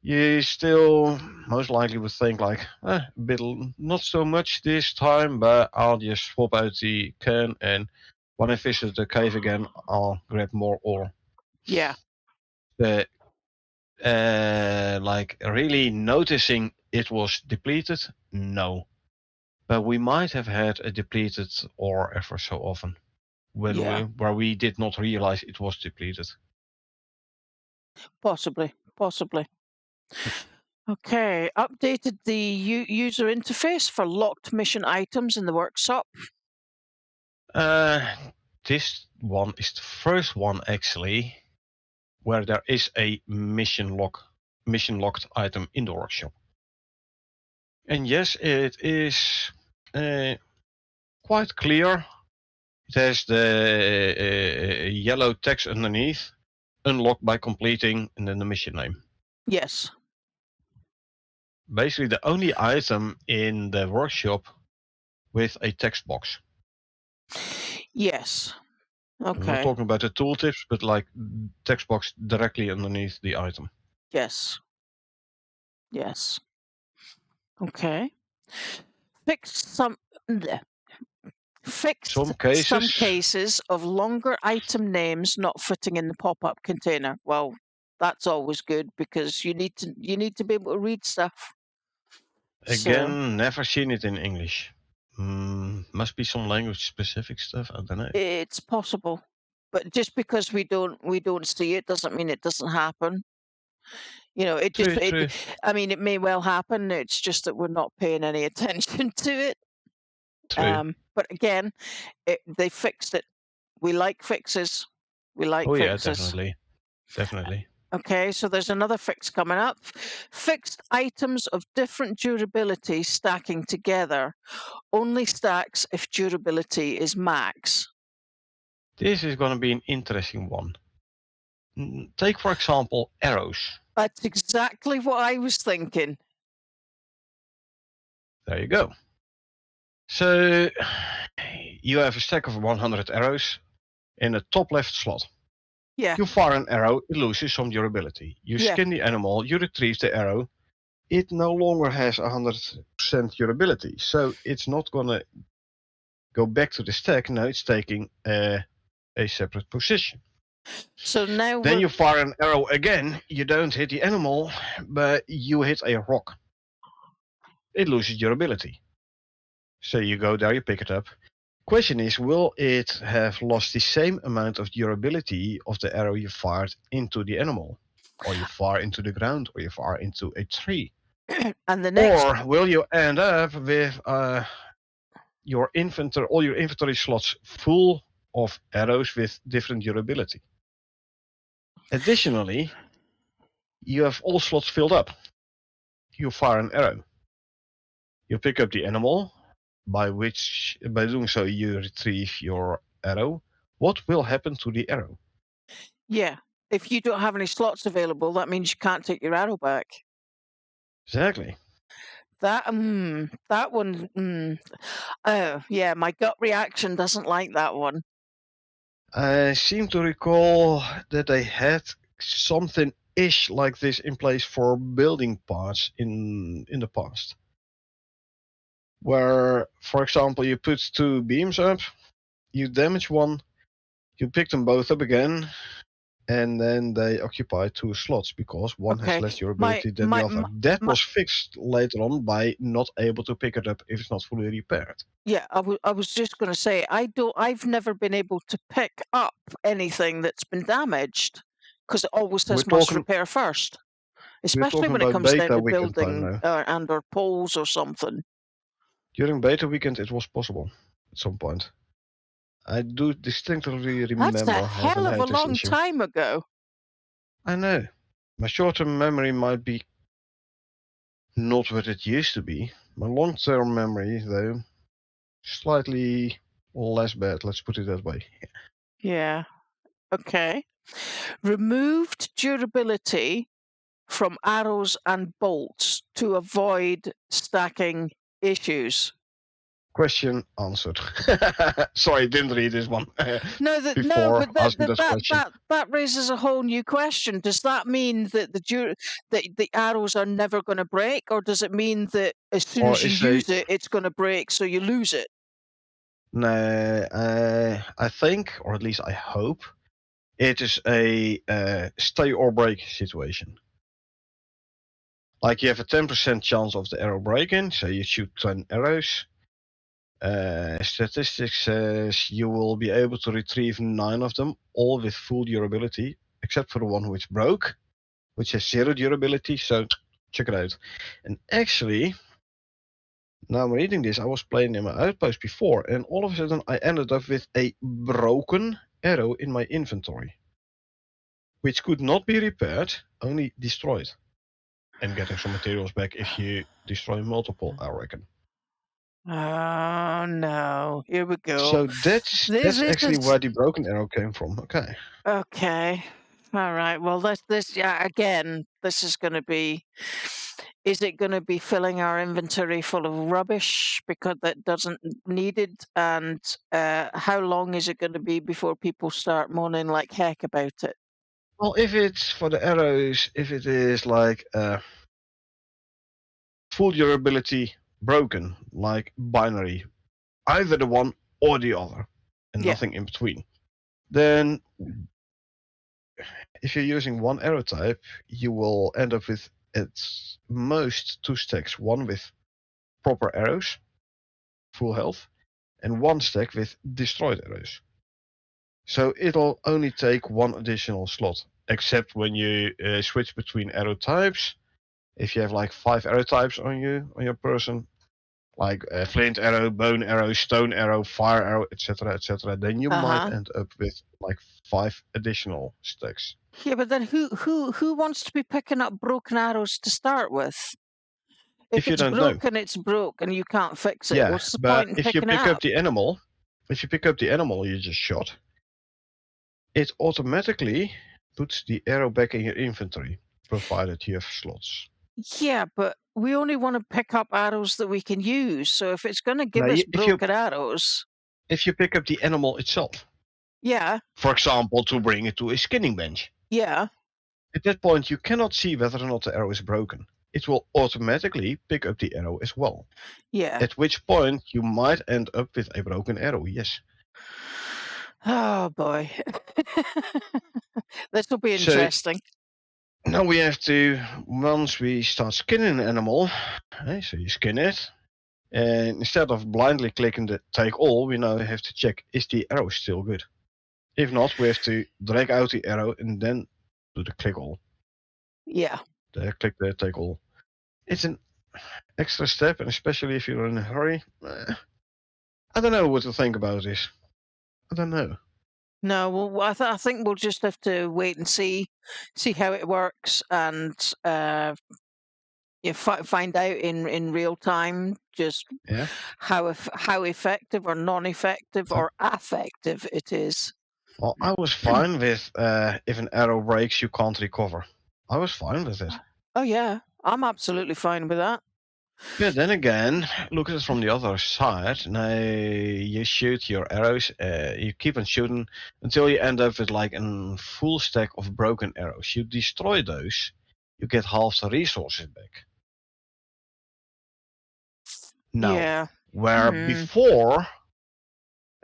S2: you still most likely would think like, a bit not so much this time, but I'll just swap out the can, and when I visit the cave again, I'll grab more ore.
S1: Yeah.
S2: But like really noticing it was depleted, no. But we might have had a depleted ore ever so often. where we did not realize it was depleted.
S1: Possibly. Okay, updated the user interface for locked mission items in the workshop.
S2: This one is the first one actually where there is a mission locked item in the workshop. And yes, it is quite clear. It has the yellow text underneath, unlocked by completing, and then the mission name.
S1: Yes.
S2: Basically the only item in the workshop with a text box.
S1: Yes. Okay.
S2: I'm not talking about the tooltips, but like text box directly underneath the item.
S1: Yes. Okay. Fix some cases of longer item names not fitting in the pop-up container. Well, that's always good because you need to be able to read stuff.
S2: Again, never seen it in English. Must be some language specific stuff. I don't know.
S1: It's possible, but just because we don't see it doesn't mean it doesn't happen. You know,
S2: True.
S1: I mean, it may well happen. It's just that we're not paying any attention to it.
S2: True.
S1: But again, they fixed it. We like fixes. Fixes.
S2: Yeah, definitely.
S1: Okay, so there's another fix coming up. Fixed items of different durability stacking together. Only stacks if durability is max.
S2: This is going to be an interesting one. Take, for example, arrows.
S1: That's exactly what I was thinking.
S2: There you go. So you have a stack of 100 arrows in the top left slot.
S1: Yeah.
S2: You fire an arrow, it loses some durability. You skin the animal, you retrieve the arrow. It no longer has 100% durability. So it's not going to go back to the stack. Now it's taking a separate position.
S1: So now
S2: then you fire an arrow again. You don't hit the animal, but you hit a rock. It loses durability. So you go there, you pick it up. Question is, will it have lost the same amount of durability of the arrow you fired into the animal? Or you fire into the ground, or you fire into a tree?
S1: And the next...
S2: Or will you end up with all your inventory slots full of arrows with different durability? Additionally, you have all slots filled up. You fire an arrow. You pick up the animal, by doing so you retrieve your arrow. What will happen to the arrow?
S1: Yeah, if you don't have any slots available, that means you can't take your arrow back.
S2: Exactly.
S1: That one. Oh yeah, my gut reaction doesn't like that one.
S2: I seem to recall that they had something-ish like this in place for building parts in the past. Where, for example, you put two beams up, you damage one, you pick them both up again, and then they occupy two slots because one has less durability than the other. That was fixed later on by not able to pick it up if it's not fully repaired.
S1: Yeah, I was just going to say, I've never been able to pick up anything that's been damaged because it always says must repair first, especially when it comes down to building and or poles or something.
S2: During beta weekend, it was possible at some point. I do distinctly remember.
S1: That's a hell of a long time ago.
S2: I know. My short-term memory might be not what it used to be. My long-term memory, though, slightly less bad. Let's put it that way.
S1: Yeah. Okay. Removed durability from arrows and bolts to avoid stacking issues.
S2: Question answered. Sorry, didn't read this one.
S1: That raises a whole new question. Does that mean that the arrows are never going to break, or does it mean that as soon as you use it, it's going to break, so you lose it?
S2: No, I think, or at least I hope, it is a stay or break situation. Like you have a 10% chance of the arrow breaking, so you shoot 10 arrows. Statistics says you will be able to retrieve 9 of them, all with full durability, except for the one which broke, which has 0 durability, so check it out. And actually, now I'm reading this, I was playing in my outpost before, and all of a sudden I ended up with a broken arrow in my inventory, which could not be repaired, only destroyed. And getting some materials back if you destroy multiple, I reckon.
S1: Oh no! Here we go.
S2: So that's actually where the broken arrow came from. Okay.
S1: Okay. All right. Well, this yeah. Again, this is going to be. Is it going to be filling our inventory full of rubbish because that doesn't needed? And how long is it going to be before people start moaning like heck about it?
S2: Well, if it's for the arrows, if it is like full durability broken, like binary, either the one or the other, and nothing in between, then if you're using one arrow type, you will end up with at most 2 stacks, one with proper arrows, full health, and 1 stack with destroyed arrows. So it'll only take 1 additional slot, except when you switch between arrow types. If you have like 5 arrow types on your person, like flint arrow, bone arrow, stone arrow, fire arrow, etc., then you might end up with like 5 additional stacks.
S1: Yeah, but then who wants to be picking up broken arrows to start with? If
S2: you
S1: it's
S2: don't
S1: broken,
S2: know.
S1: it's broke, and you can't fix it.
S2: Yeah,
S1: What's the
S2: but
S1: point in
S2: if you
S1: picking
S2: pick
S1: it
S2: up the animal, you just shot, it automatically puts the arrow back in your inventory, provided you have slots.
S1: Yeah, but we only want to pick up arrows that we can use. So if it's going to give us broken arrows,
S2: if you pick up the animal itself,
S1: yeah.
S2: For example, to bring it to a skinning bench.
S1: Yeah.
S2: At that point, you cannot see whether or not the arrow is broken. It will automatically pick up the arrow as well.
S1: Yeah.
S2: At which point, you might end up with a broken arrow, yes.
S1: Oh boy. This will be interesting.
S2: So, now we have to, once we start skinning an animal, so you skin it, and instead of blindly clicking the take all, we now have to check, is the arrow still good? If not, we have to drag out the arrow and then do the click all.
S1: Yeah.
S2: Click the take all. It's an extra step, and especially if you're in a hurry. I don't know what to think about this. I don't know.
S1: No, well, I think we'll just have to wait and see how it works, and find out in real time just how effective or non-effective or affective it is.
S2: Well, I was fine with if an arrow breaks, you can't recover. I was fine with it.
S1: Oh yeah, I'm absolutely fine with that.
S2: Yeah, then again, look at it from the other side. Now you shoot your arrows, you keep on shooting until you end up with like a full stack of broken arrows. You destroy those, you get half the resources back. Now, where before,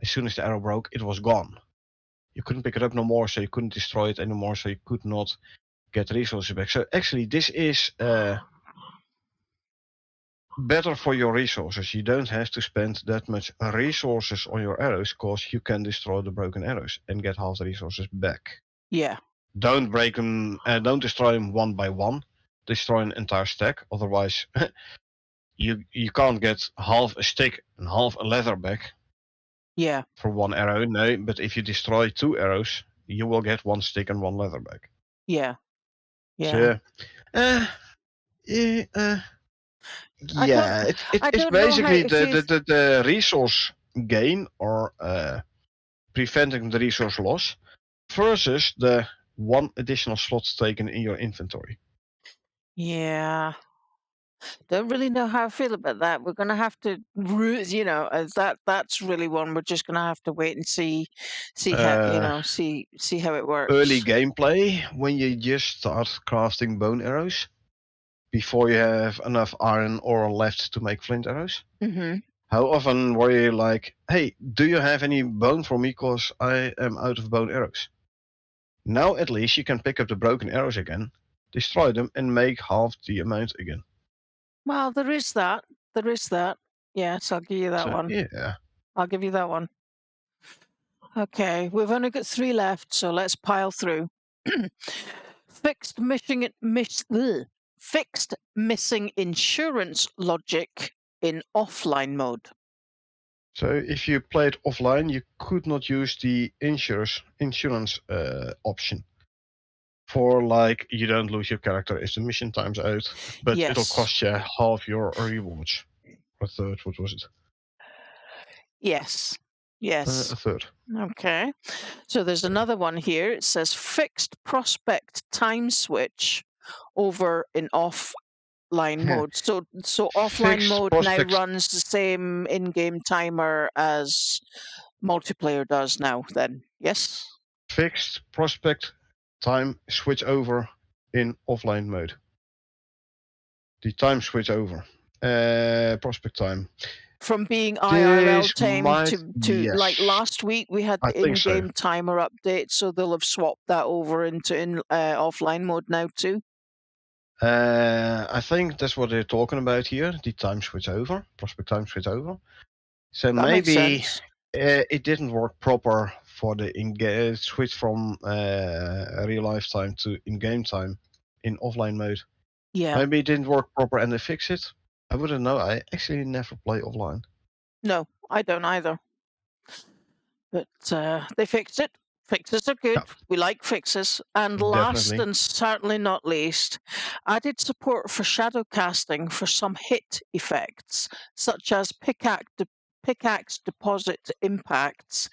S2: as soon as the arrow broke, it was gone. You couldn't pick it up no more, so you couldn't destroy it anymore, so you could not get resources back. So actually, this is better for your resources. You don't have to spend that much resources on your arrows, because you can destroy the broken arrows and get half the resources back.
S1: Yeah.
S2: Don't break them. Don't destroy them one by one. Destroy an entire stack. Otherwise, you can't get half a stick and half a leather back.
S1: Yeah.
S2: For 1 arrow, no. But if you destroy 2 arrows, you will get 1 stick and 1 leather back.
S1: Yeah. Yeah.
S2: So, yeah, it's basically the resource gain or preventing the resource loss versus the 1 additional slot taken in your inventory.
S1: Yeah. Don't really know how I feel about that. We're going to have to, that's really one we're just going to have to wait and see how, see how it works.
S2: Early gameplay, when you just start crafting bone arrows, before you have enough iron ore left to make flint arrows.
S1: Mm-hmm.
S2: How often were you like, hey, do you have any bone for me, because I am out of bone arrows? Now at least you can pick up the broken arrows again, destroy them, and make half the amount again.
S1: Well, there is that. Yes, I'll give you that
S2: So,
S1: one.
S2: yeah.
S1: I'll give you that one. Okay, we've only got 3 left, so let's pile through. Fixed missing insurance logic in offline mode.
S2: So if you played offline, you could not use the insurance option. For like, you don't lose your character if the mission time's out, but it'll
S1: Yes.
S2: cost you half your rewards. A third, what was it?
S1: Yes. Yes.
S2: A third.
S1: Okay. So there's another one here. It says fixed prospect time switch over in offline mode. So offline
S2: Fixed
S1: mode
S2: prospect-
S1: now runs the same in-game timer as multiplayer does now then. Yes?
S2: Fixed prospect time switch over in offline mode. The time switch over. Prospect time.
S1: From being IRL
S2: This
S1: time
S2: might-
S1: to
S2: yes.
S1: like last week we had
S2: I
S1: the
S2: think so.
S1: in-game timer update, so they'll have swapped that over into offline mode now too.
S2: I think that's what they're talking about here. The time switch over, prospect time switch over. So
S1: That makes
S2: maybe
S1: sense.
S2: it didn't work proper for the in-game switch from real life time to in-game time in offline mode.
S1: Yeah.
S2: Maybe it didn't work proper and they fixed it. I wouldn't know. I actually never play offline.
S1: No, I don't either. But they fixed it. Fixes are good.
S2: Yeah.
S1: We like fixes. And last
S2: Definitely.
S1: and certainly not least, added support for shadow casting for some hit effects, such as pickaxe deposit impacts,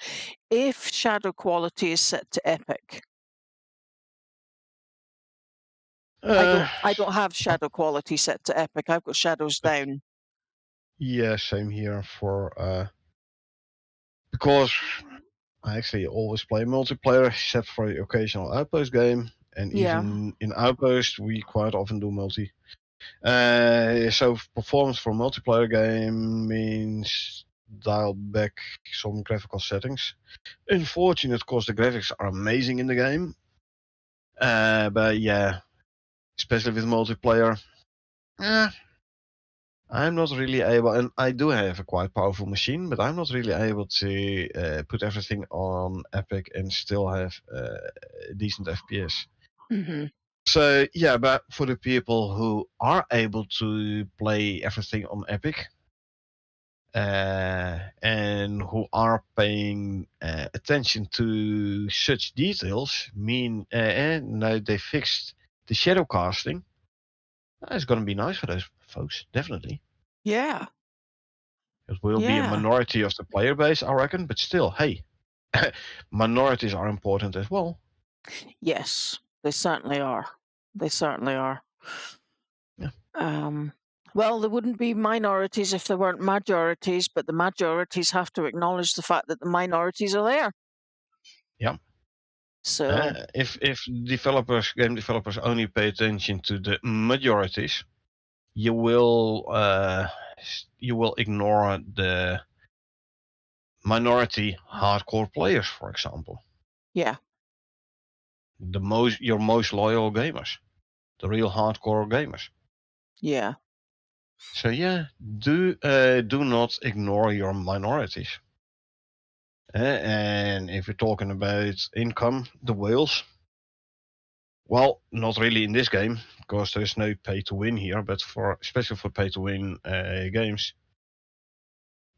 S1: if shadow quality is set to epic. I don't have shadow quality set to epic. I've got shadows down.
S2: Yeah, same here for because I actually always play multiplayer except for the occasional Outpost game, and
S1: Yeah.
S2: even in Outpost we quite often do multi. So performance for multiplayer game means dial back some graphical settings. Unfortunate, because the graphics are amazing in the game. But yeah, especially with multiplayer, I'm not really able, and I do have a quite powerful machine, but I'm not really able to put everything on Epic and still have decent FPS.
S1: Mm-hmm.
S2: So yeah, but for the people who are able to play everything on Epic, and who are paying attention to such details, now they fixed the shadow casting. It's going to be nice for those folks, definitely.
S1: Yeah.
S2: It will be a minority of the player base, I reckon, but still, hey, minorities are important as well.
S1: Yes, they certainly are. They certainly are.
S2: Yeah.
S1: Well, there wouldn't be minorities if there weren't majorities, but the majorities have to acknowledge the fact that the minorities are there.
S2: Yeah.
S1: So
S2: if game developers only pay attention to the majorities, you will ignore the minority hardcore players, for example.
S1: Yeah.
S2: Your most loyal gamers, the real hardcore gamers.
S1: Yeah.
S2: So yeah, do not ignore your minorities. And if you're talking about income, the whales, well, not really in this game, because there's no pay to win here, but especially for pay to win games,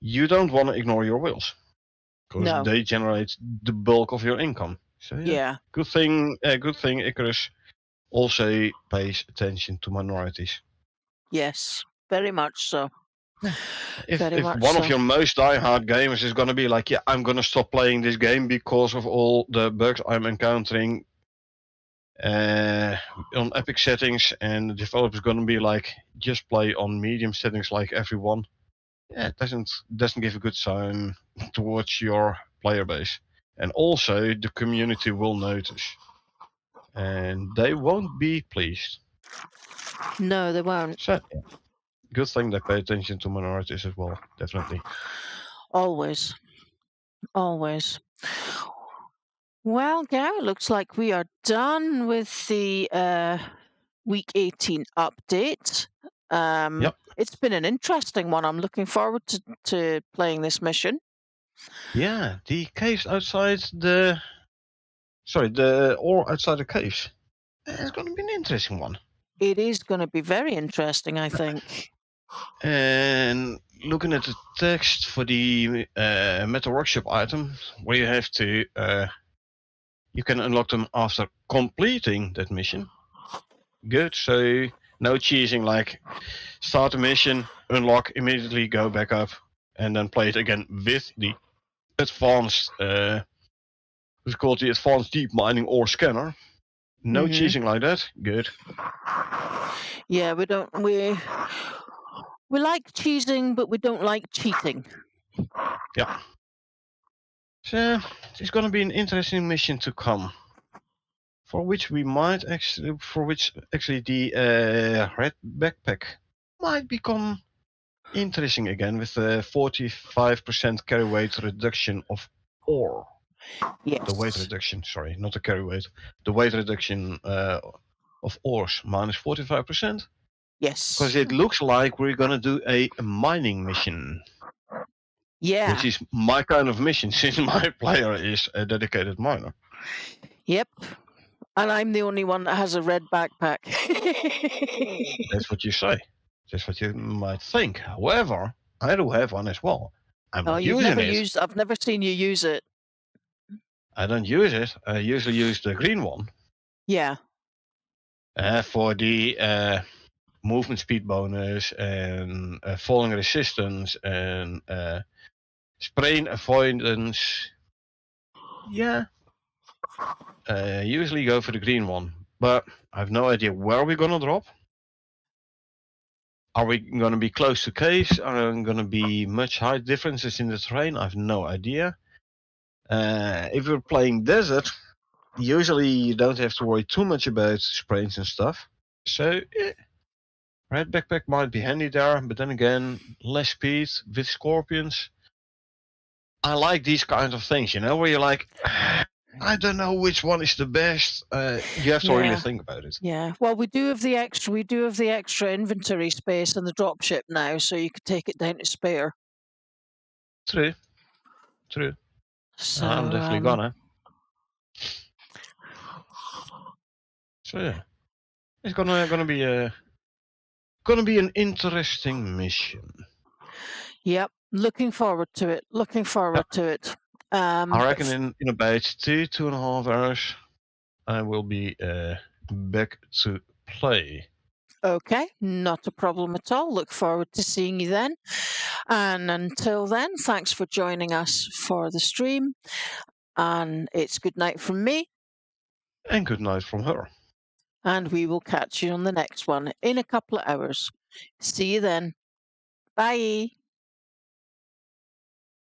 S2: you don't want to ignore your whales, because they generate the bulk of your income. So yeah. Good thing ICARUS also pays attention to minorities.
S1: Yes, very much so.
S2: If one of your most diehard gamers is going to be like, yeah, I'm going to stop playing this game because of all the bugs I'm encountering on Epic settings, and the developer's going to be like, just play on medium settings like everyone. Yeah, it doesn't give a good sign towards your player base. And also, the community will notice. And they won't be pleased.
S1: No, they won't.
S2: So, good thing they pay attention to minorities as well, definitely.
S1: Always. Always. Well, Gary, looks like we are done with the Week 18 update.
S2: Yep.
S1: It's been an interesting one. I'm looking forward to playing this mission.
S2: Yeah, the caves outside the ore outside the caves. It's going to be an interesting one.
S1: It is going to be very interesting, I think.
S2: And looking at the text for the metal workshop item, where you have to, you can unlock them after completing that mission. Good, so no cheesing, like start a mission, unlock, immediately go back up, and then play it again with the advanced, it's called the advanced deep mining ore scanner. No cheesing like that. Good.
S1: Yeah, we like cheesing, but we don't like cheating.
S2: Yeah. So it's going to be an interesting mission to come, for which the red backpack might become interesting again with the 45% carry weight reduction of ore.
S1: Yes.
S2: The weight reduction, sorry, not the carry weight. The weight reduction of ores minus 45%.
S1: Yes.
S2: Because it looks like we're going to do a mining mission.
S1: Yeah.
S2: Which is my kind of mission, since my player is a dedicated miner.
S1: Yep. And I'm the only one that has a red backpack.
S2: That's what you say. That's what you might think. However, I do have one as well. I'm not using it.
S1: I've never seen you use it.
S2: I don't use it. I usually use the green one.
S1: Yeah.
S2: For the movement speed bonus and falling resistance and sprain avoidance. Yeah. Usually go for the green one, but I have no idea where we're gonna drop. Are we gonna be close to caves? Are there gonna be much height differences in the terrain? I have no idea. If we're playing desert, usually you don't have to worry too much about sprains and stuff. So, red backpack might be handy there, but then again, less speed with scorpions. I like these kinds of things, where you're like, I don't know which one is the best. You have to really think about it.
S1: Yeah. Well, we do have the extra inventory space in the dropship now, so you could take it down to spare.
S2: True. So, I'm definitely gonna. So yeah, it's gonna be an interesting mission.
S1: Yep, looking forward to it.
S2: I reckon in about 2.5 hours, I will be back to play.
S1: Okay, not a problem at all. Look forward to seeing you then. And until then, thanks for joining us for the stream. And it's good night from me.
S2: And good night from her.
S1: And we will catch you on the next one in a couple of hours. See you then. Bye.